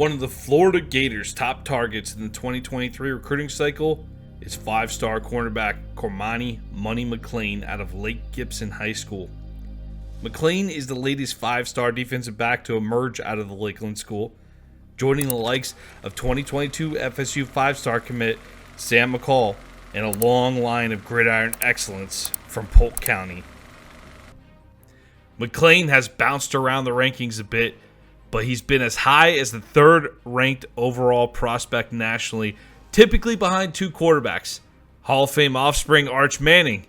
One of the Florida Gators' top targets in the 2023 recruiting cycle is five-star cornerback Cormani McClain out of Lake Gibson High School. McClain is the latest five-star defensive back to emerge out of the Lakeland school, joining the likes of 2022 FSU five-star commit Sam McCall and a long line of gridiron excellence from Polk County. McClain has bounced around the rankings a bit, but he's been as high as the third-ranked overall prospect nationally, typically behind two quarterbacks, Hall of Fame offspring Arch Manning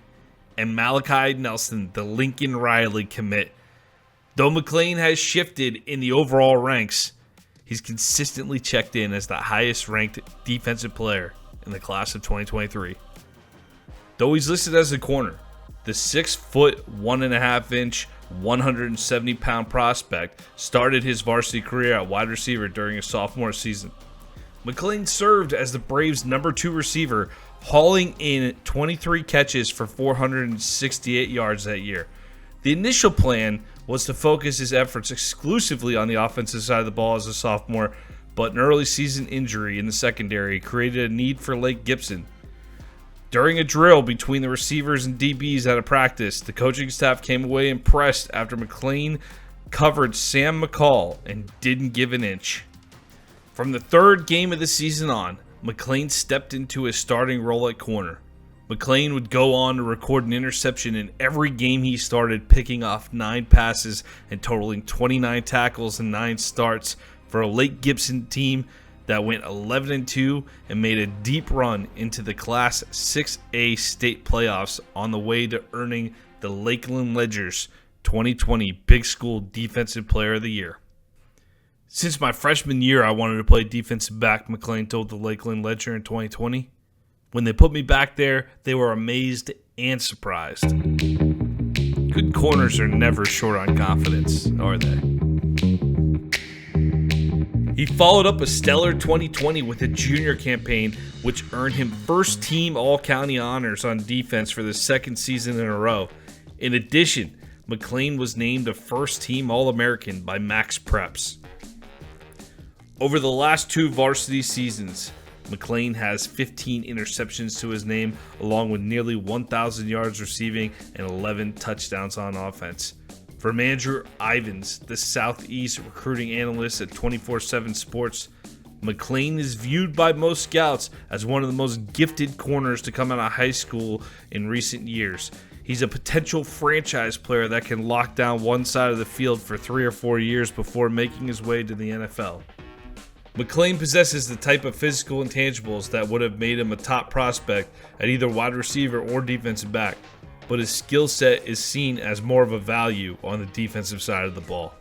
and Malachi Nelson, the Lincoln Riley commit. Though McClain has shifted in the overall ranks, he's consistently checked in as the highest-ranked defensive player in the class of 2023. Though he's listed as a corner, the 6-foot, 1.5-inch, 170-pound prospect started his varsity career at wide receiver during his sophomore season. McClain served as the Braves' number 2 receiver, hauling in 23 catches for 468 yards that year. The initial plan was to focus his efforts exclusively on the offensive side of the ball as a sophomore, but an early season injury in the secondary created a need for Lake Gibson. During a drill between the receivers and DBs at a practice, the coaching staff came away impressed after McClain covered Sam McCall and didn't give an inch. From the third game of the season on, McClain stepped into his starting role at corner. McClain would go on to record an interception in every game he started, picking off 9 passes and totaling 29 tackles and 9 starts for a Lake Gibson team that went 11-2 and made a deep run into the Class 6A state playoffs on the way to earning the Lakeland Ledger's 2020 Big School Defensive Player of the Year. Since my freshman year, I wanted to play defensive back, McClain told the Lakeland Ledger in 2020. When they put me back there, they were amazed and surprised. Good corners are never short on confidence, are they? He followed up a stellar 2020 with a junior campaign, which earned him first-team All-County honors on defense for the second season in a row. In addition, McClain was named a first-team All-American by Max Preps. Over the last 2 varsity seasons, McClain has 15 interceptions to his name, along with nearly 1,000 yards receiving and 11 touchdowns on offense. From Andrew Ivins, the Southeast recruiting analyst at 24/7 Sports, McClain is viewed by most scouts as one of the most gifted corners to come out of high school in recent years. He's a potential franchise player that can lock down one side of the field for 3 or 4 years before making his way to the NFL. McClain possesses the type of physical intangibles that would have made him a top prospect at either wide receiver or defensive back, but his skill set is seen as more of a value on the defensive side of the ball.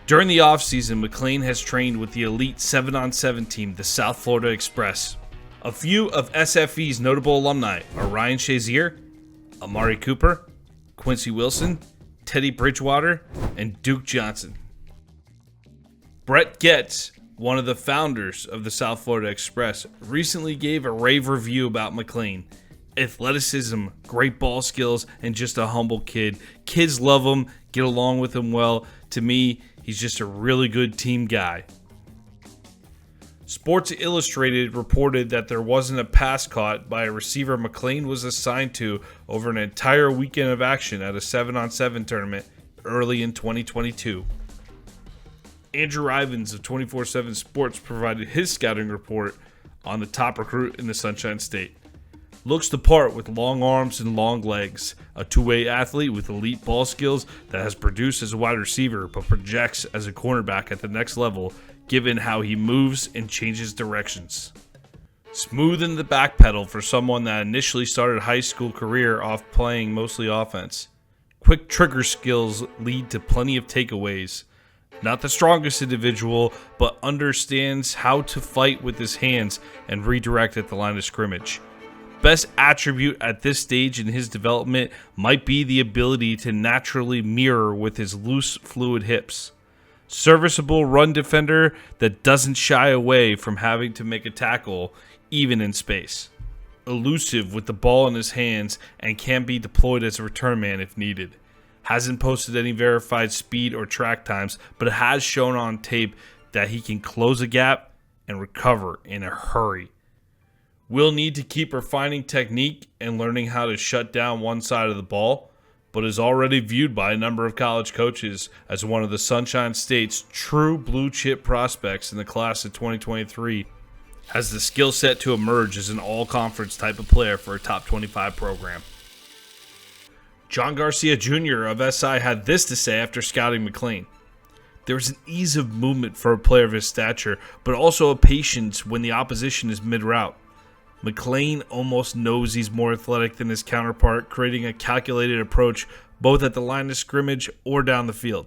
During the offseason, McClain has trained with the elite 7-on-7 team, the South Florida Express. A few of SFE's notable alumni are Ryan Shazier, Amari Cooper, Quincy Wilson, Teddy Bridgewater, and Duke Johnson. Brett Getz, one of the founders of the South Florida Express, recently gave a rave review about McClain. Athleticism, great ball skills, and just a humble kid. Kids love him, get along with him well. To me, he's just a really good team guy. Sports Illustrated reported that there wasn't a pass caught by a receiver McClain was assigned to over an entire weekend of action at a 7-on-7 tournament early in 2022. Andrew Ivins of 24/7 Sports provided his scouting report on the top recruit in the Sunshine State. Looks the part with long arms and long legs, a two-way athlete with elite ball skills that has produced as a wide receiver but projects as a cornerback at the next level given how he moves and changes directions. Smooth in the back pedal for someone that initially started high school career off playing mostly offense. Quick trigger skills lead to plenty of takeaways. Not the strongest individual, but understands how to fight with his hands and redirect at the line of scrimmage. Best attribute at this stage in his development might be the ability to naturally mirror with his loose, fluid hips. Serviceable run defender that doesn't shy away from having to make a tackle, even in space. Elusive with the ball in his hands and can be deployed as a return man if needed. Hasn't posted any verified speed or track times, but has shown on tape that he can close a gap and recover in a hurry. Will need to keep refining technique and learning how to shut down one side of the ball, but is already viewed by a number of college coaches as one of the Sunshine State's true blue chip prospects in the class of 2023, has the skill set to emerge as an all-conference type of player for a top 25 program. John Garcia Jr. of SI had this to say after scouting McClain. There's an ease of movement for a player of his stature, but also a patience when the opposition is mid-route. McClain almost knows he's more athletic than his counterpart, creating a calculated approach both at the line of scrimmage or down the field.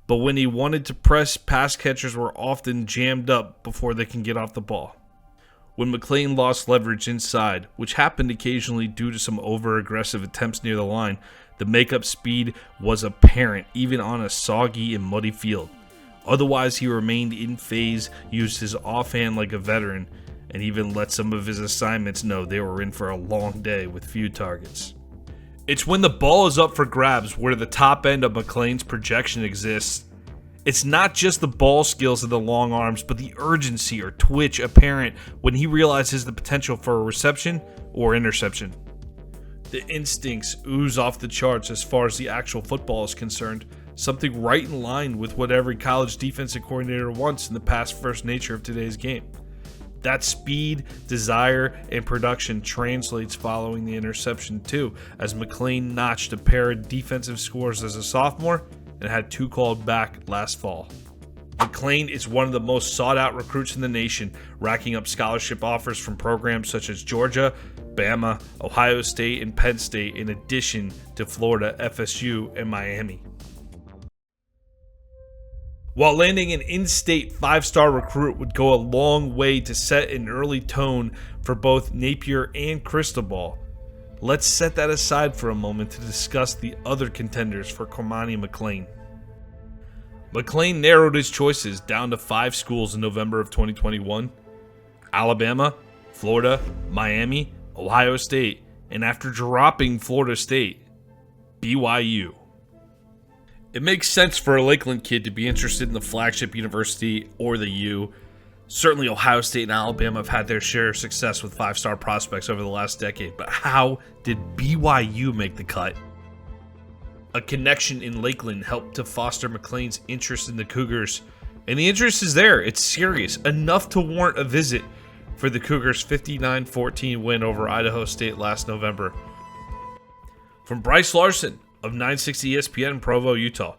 But when he wanted to press, pass catchers were often jammed up before they can get off the ball. When McClain lost leverage inside, which happened occasionally due to some over-aggressive attempts near the line, the makeup speed was apparent even on a soggy and muddy field. Otherwise, he remained in phase, used his offhand like a veteran, and even let some of his assignments know they were in for a long day with few targets. It's when the ball is up for grabs where the top end of McClain's projection exists. It's not just the ball skills and the long arms, but the urgency or twitch apparent when he realizes the potential for a reception or interception. The instincts ooze off the charts as far as the actual football is concerned, something right in line with what every college defensive coordinator wants in the pass-first nature of today's game. That speed, desire, and production translates following the interception too, as McClain notched a pair of defensive scores as a sophomore and had 2 called back last fall. McClain is one of the most sought-out recruits in the nation, racking up scholarship offers from programs such as Georgia, Bama, Ohio State, and Penn State, in addition to Florida, FSU, and Miami. While landing an in-state 5-star recruit would go a long way to set an early tone for both Napier and Cristobal, let's set that aside for a moment to discuss the other contenders for Cormani McClain. McClain narrowed his choices down to 5 schools in November of 2021: Alabama, Florida, Miami, Ohio State, and after dropping Florida State, BYU. It makes sense for a Lakeland kid to be interested in the flagship university or the U. Certainly Ohio State and Alabama have had their share of success with 5-star prospects over the last decade, but how did BYU make the cut? A connection in Lakeland helped to foster McClain's interest in the Cougars, and the interest is there. It's serious, enough to warrant a visit for the Cougars' 59-14 win over Idaho State last November. From Bryce Larson of 960 ESPN in Provo, Utah,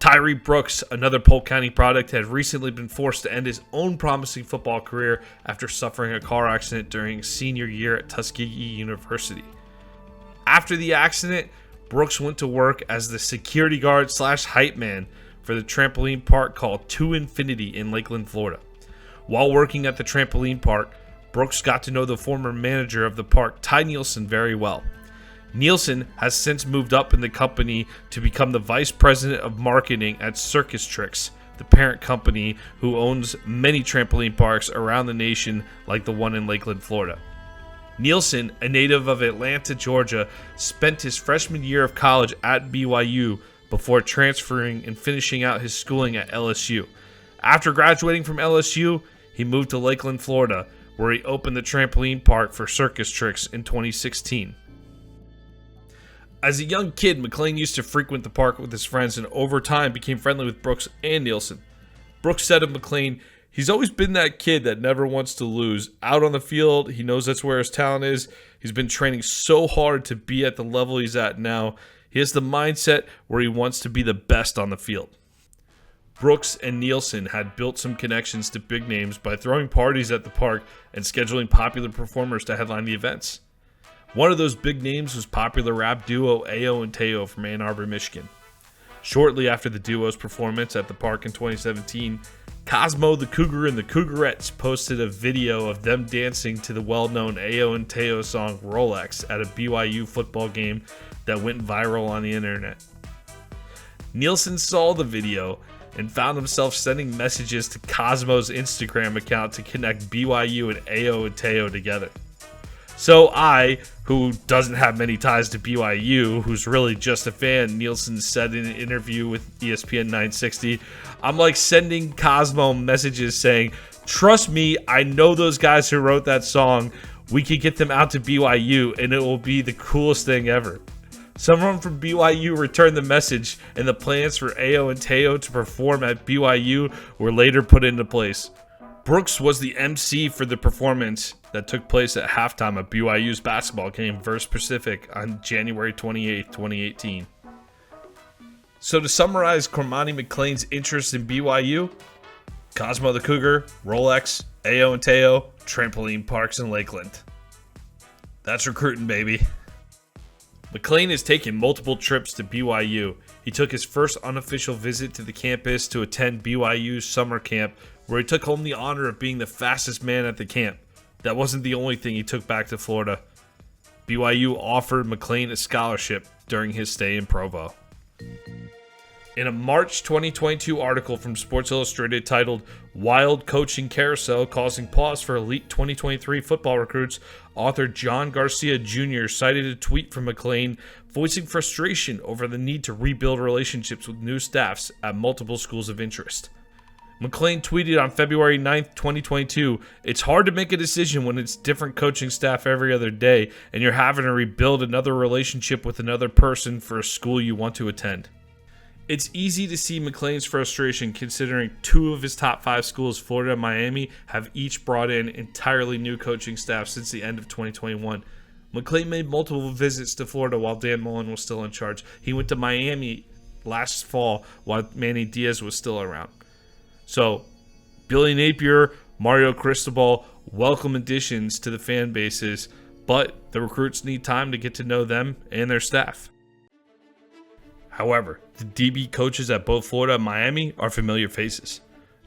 Tyree Brooks, another Polk County product, had recently been forced to end his own promising football career after suffering a car accident during his senior year at Tuskegee University. After the accident, Brooks went to work as the security guard / hype man for the trampoline park called To Infinity in Lakeland, Florida. While working at the trampoline park, Brooks got to know the former manager of the park, Ty Nielsen, very well. Nielsen has since moved up in the company to become the vice president of marketing at Circus Tricks, the parent company who owns many trampoline parks around the nation like the one in Lakeland, Florida. Nielsen, a native of Atlanta, Georgia, spent his freshman year of college at BYU before transferring and finishing out his schooling at LSU. After graduating from LSU, he moved to Lakeland, Florida, where he opened the trampoline park for Circus Tricks in 2016. As a young kid, McClain used to frequent the park with his friends and over time became friendly with Brooks and Nielsen. Brooks said of McClain, "He's always been that kid that never wants to lose. Out on the field, he knows that's where his talent is. He's been training so hard to be at the level he's at now. He has the mindset where he wants to be the best on the field." Brooks and Nielsen had built some connections to big names by throwing parties at the park and scheduling popular performers to headline the events. One of those big names was popular rap duo Ayo and Teo from Ann Arbor, Michigan. Shortly after the duo's performance at the park in 2017, Cosmo the Cougar and the Cougarettes posted a video of them dancing to the well-known Ayo and Teo song Rolex at a BYU football game that went viral on the internet. Nielsen saw the video and found himself sending messages to Cosmo's Instagram account to connect BYU and Ayo and Teo together. So I, who doesn't have many ties to BYU, who's really just a fan, Nielsen said in an interview with ESPN 960, I'm like sending Cosmo messages saying, trust me, I know those guys who wrote that song. We could get them out to BYU, and it will be the coolest thing ever. Someone from BYU returned the message, and the plans for Ayo and Teo to perform at BYU were later put into place. Brooks was the MC for the performance that took place at halftime of BYU's basketball game versus Pacific on January 28, 2018. So to summarize Cormani McClain's interest in BYU, Cosmo the Cougar, Rolex, Ayo and Teo, trampoline parks in Lakeland. That's recruiting, baby. McClain has taken multiple trips to BYU. He took his first unofficial visit to the campus to attend BYU's summer camp, where he took home the honor of being the fastest man at the camp. That wasn't the only thing he took back to Florida. BYU offered McClain a scholarship during his stay in Provo. In a March 2022 article from Sports Illustrated titled Wild Coaching Carousel Causing Pause for Elite 2023 Football Recruits, author John Garcia Jr. cited a tweet from McClain voicing frustration over the need to rebuild relationships with new staffs at multiple schools of interest. McClain tweeted on February 9th, 2022, "It's hard to make a decision when it's different coaching staff every other day and you're having to rebuild another relationship with another person for a school you want to attend." It's easy to see McClain's frustration considering two of his top 5 schools, Florida and Miami, have each brought in entirely new coaching staff since the end of 2021. McClain made multiple visits to Florida while Dan Mullen was still in charge. He went to Miami last fall while Manny Diaz was still around. So, Billy Napier, Mario Cristobal, welcome additions to the fan bases, but the recruits need time to get to know them and their staff. However, the DB coaches at both Florida and Miami are familiar faces.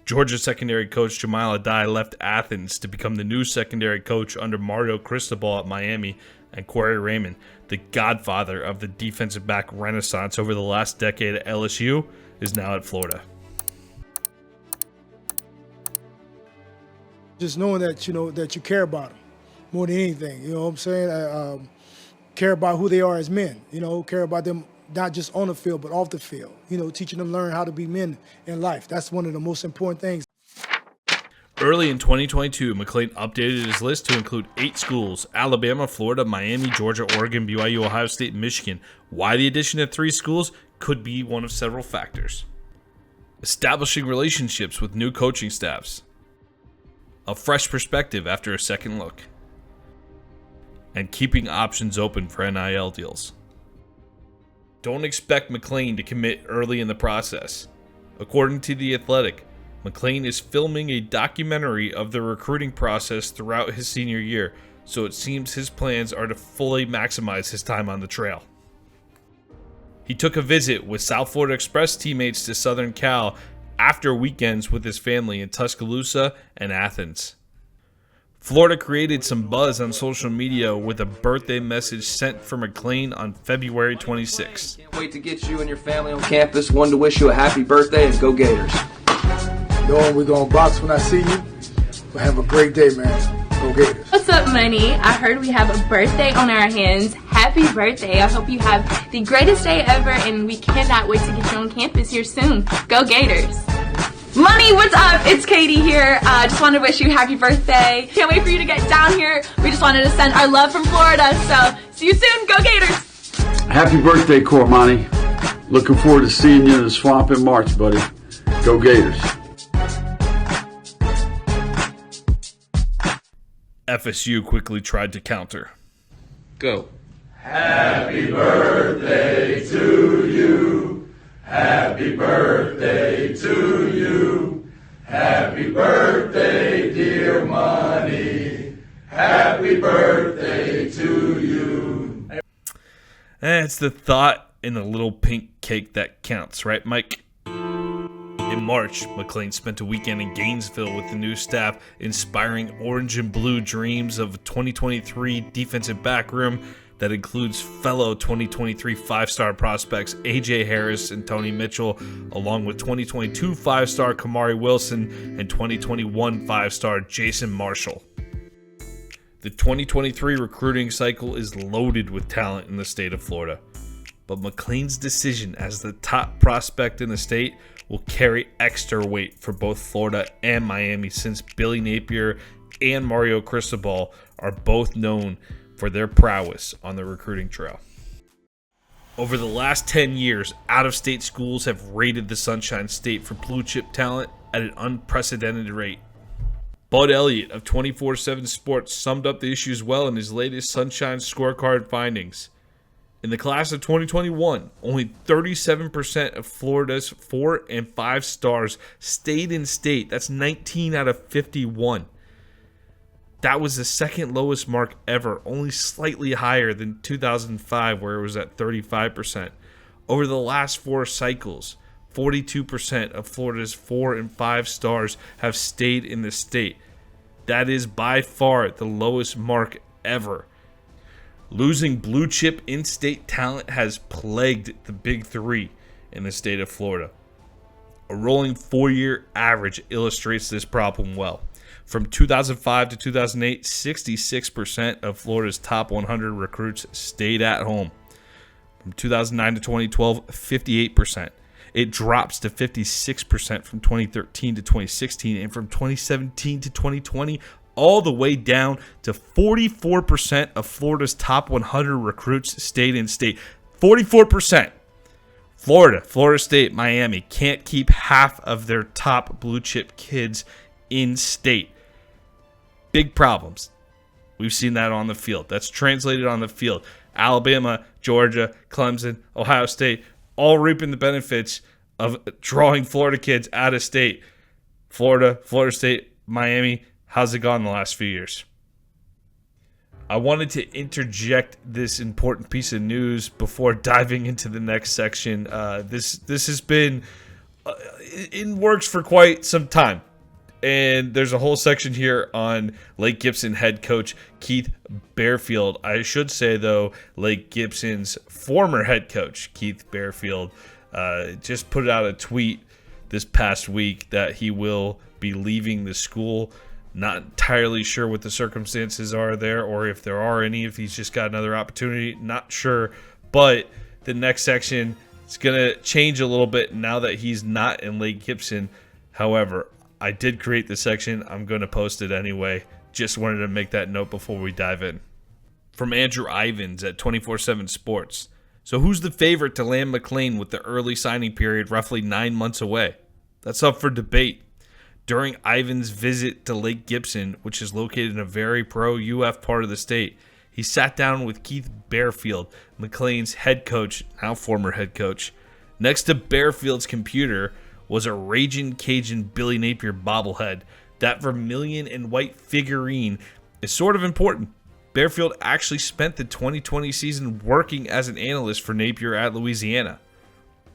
Georgia secondary coach Jamal Adai left Athens to become the new secondary coach under Mario Cristobal at Miami, and Corey Raymond, the godfather of the defensive back renaissance over the last decade at LSU, is now at Florida. Just knowing that, that you care about them more than anything, you know what I'm saying? Care about who they are as men, care about them not just on the field, but off the field, teaching them learn how to be men in life. That's one of the most important things. Early in 2022, McClain updated his list to include 8 schools: Alabama, Florida, Miami, Georgia, Oregon, BYU, Ohio State, and Michigan. Why the addition of 3 schools could be one of several factors. Establishing relationships with new coaching staffs. A fresh perspective after a second look. And keeping options open for NIL deals. Don't expect McClain to commit early in the process. According to The Athletic, McClain is filming a documentary of the recruiting process throughout his senior year, so it seems his plans are to fully maximize his time on the trail. He took a visit with South Florida Express teammates to Southern Cal after weekends with his family in Tuscaloosa and Athens. Florida created some buzz on social media with a birthday message sent from McClain on February 26. Can't wait to get you and your family on campus. Wanted to wish you a happy birthday and go Gators. Knowing we're going to box when I see you, we'll have a great day, man. Go Gators. What's up, Money? I heard we have a birthday on our hands. Happy birthday. I hope you have the greatest day ever, and we cannot wait to get you on campus here soon. Go Gators. Money, what's up? It's Katie here. Just wanted to wish you a happy birthday. Can't wait for you to get down here. We just wanted to send our love from Florida. So, see you soon. Go Gators. Happy birthday, Cormani. Looking forward to seeing you in the swamp in March, buddy. Go Gators. FSU quickly tried to counter. Go. Happy birthday to you. Happy birthday to you. Happy birthday, dear Money. Happy birthday to you. It's the thought in a little pink cake that counts, right, Mike? In March, McClain spent a weekend in Gainesville with the new staff, inspiring orange and blue dreams of a 2023 defensive back room that includes fellow 2023 5-star prospects A.J. Harris and Tony Mitchell, along with 2022 5-star Kamari Wilson and 2021 5-star Jason Marshall. The 2023 recruiting cycle is loaded with talent in the state of Florida, but McClain's decision as the top prospect in the state will carry extra weight for both Florida and Miami, since Billy Napier and Mario Cristobal are both known for their prowess on the recruiting trail. Over the last 10 years, out-of-state schools have raided the Sunshine State for blue-chip talent at an unprecedented rate. Bud Elliott of 24/7 Sports summed up the issues well in his latest Sunshine Scorecard findings. In the class of 2021, only 37% of Florida's 4 and 5 stars stayed in state. That's 19 out of 51. That was the second lowest mark ever, only slightly higher than 2005, where it was at 35%. Over the last 4 cycles, 42% of Florida's 4 and 5 stars have stayed in the state. That is by far the lowest mark ever. Losing blue chip in-state talent has plagued the Big Three in the state of Florida. A rolling 4-year average illustrates this problem well. From 2005 to 2008, 66% of Florida's top 100 recruits stayed at home. From 2009 to 2012, 58%. It drops to 56% from 2013 to 2016, and from 2017 to 2020, all the way down to 44% of Florida's top 100 recruits stayed in state. 44%. Florida State, Miami can't keep half of their top blue chip kids in state. Big problems. We've seen that on the field. That's translated on the field. Alabama, Georgia, Clemson, Ohio State, all reaping the benefits of drawing Florida kids out of state. Florida State, Miami, how's it gone the last few years? I wanted to interject this important piece of news before diving into the next section. This has been in works for quite some time. And there's a whole section here on Lake Gibson head coach Keith Bearfield. I should say, though, Lake Gibson's former head coach, Keith Bearfield, just put out a tweet this past week that he will be leaving the school. Not entirely sure what the circumstances are there, or if there are any, if he's just got another opportunity. Not sure. But the next section is going to change a little bit now that he's not in Lake Gibson. However, I did create the section. I'm going to post it anyway. Just wanted to make that note before we dive in. From Andrew Ivins at 24/7 Sports. So who's the favorite to land McClain with the early signing period roughly 9 months away? That's up for debate. During Ivins' visit to Lake Gibson, which is located in a very pro-UF part of the state, he sat down with Keith Bearfield, McClain's head coach, now former head coach. Next to Bearfield's computer was a Ragin' Cajun Billy Napier bobblehead. That vermilion and white figurine is sort of important. Bearfield actually spent the 2020 season working as an analyst for Napier at Louisiana.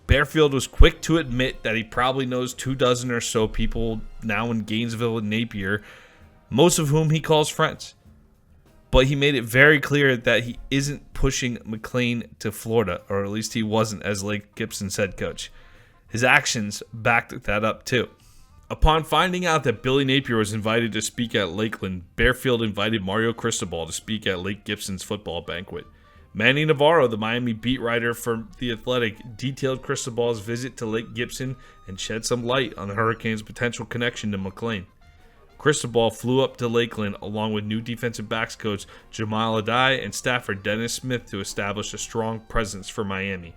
Bearfield was quick to admit that he probably knows 24 or so people now in Gainesville and Napier, most of whom he calls friends. But he made it very clear that he isn't pushing McClain to Florida, or at least he wasn't as Lake Gibson's head coach. His actions backed that up too. Upon finding out that Billy Napier was invited to speak at Lakeland, Bearfield invited Mario Cristobal to speak at Lake Gibson's football banquet. Manny Navarro, the Miami beat writer for The Athletic, detailed Cristobal's visit to Lake Gibson and shed some light on the Hurricanes' potential connection to McClain. Cristobal flew up to Lakeland along with new defensive backs coach Jamal Adai and staffer Dennis Smith to establish a strong presence for Miami.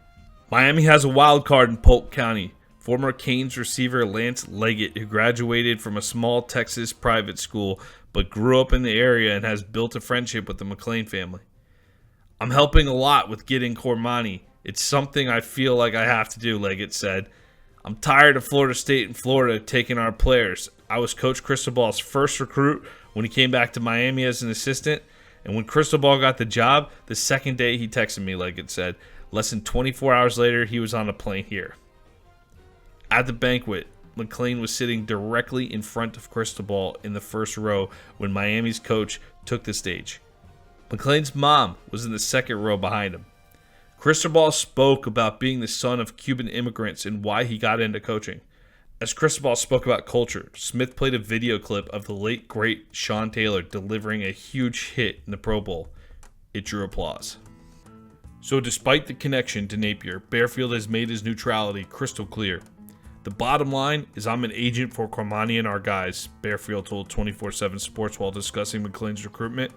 Miami has a wild card in Polk County. Former Canes receiver Lance Leggett, who graduated from a small Texas private school but grew up in the area and has built a friendship with the McClain family. I'm helping a lot with getting Cormani. It's something I feel like I have to do, Leggett said. I'm tired of Florida State and Florida taking our players. I was Coach Cristobal's first recruit when he came back to Miami as an assistant, and when Cristobal got the job, the second day he texted me, Leggett said. Less than 24 hours later, he was on a plane here. At the banquet, McClain was sitting directly in front of Cristobal in the first row when Miami's coach took the stage. McClain's mom was in the second row behind him. Cristobal spoke about being the son of Cuban immigrants and why he got into coaching. As Cristobal spoke about culture, Smith played a video clip of the late, great Sean Taylor delivering a huge hit in the Pro Bowl. It drew applause. So despite the connection to Napier, Bearfield has made his neutrality crystal clear. The bottom line is I'm an agent for Cormani and our guys, Bearfield told 24/7 Sports while discussing McClain's recruitment.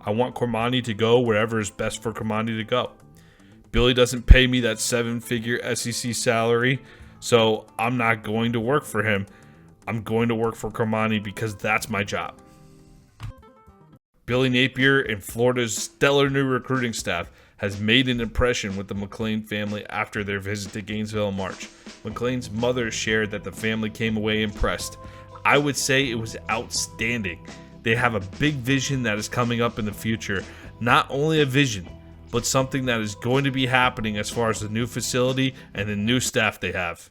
I want Cormani to go wherever is best for Cormani to go. Billy doesn't pay me that 7-figure SEC salary, so I'm not going to work for him. I'm going to work for Cormani because that's my job. Billy Napier and Florida's stellar new recruiting staff has made an impression with the McClain family after their visit to Gainesville in March. McClain's mother shared that the family came away impressed. I would say it was outstanding. They have a big vision that is coming up in the future. Not only a vision, but something that is going to be happening as far as the new facility and the new staff they have.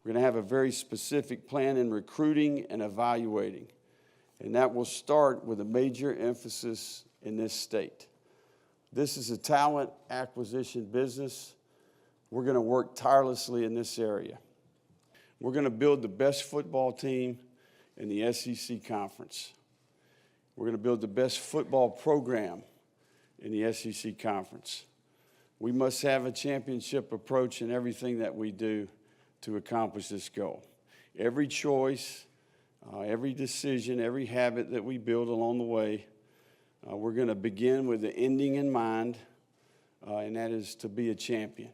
We're going to have a very specific plan in recruiting and evaluating, and that will start with a major emphasis in this state. This is a talent acquisition business. We're going to work tirelessly in this area. We're going to build the best football team in the SEC Conference. We're going to build the best football program in the SEC Conference. We must have a championship approach in everything that we do to accomplish this goal. Every choice, every decision, every habit that we build along the way, we're going to begin with the ending in mind, and that is to be a champion.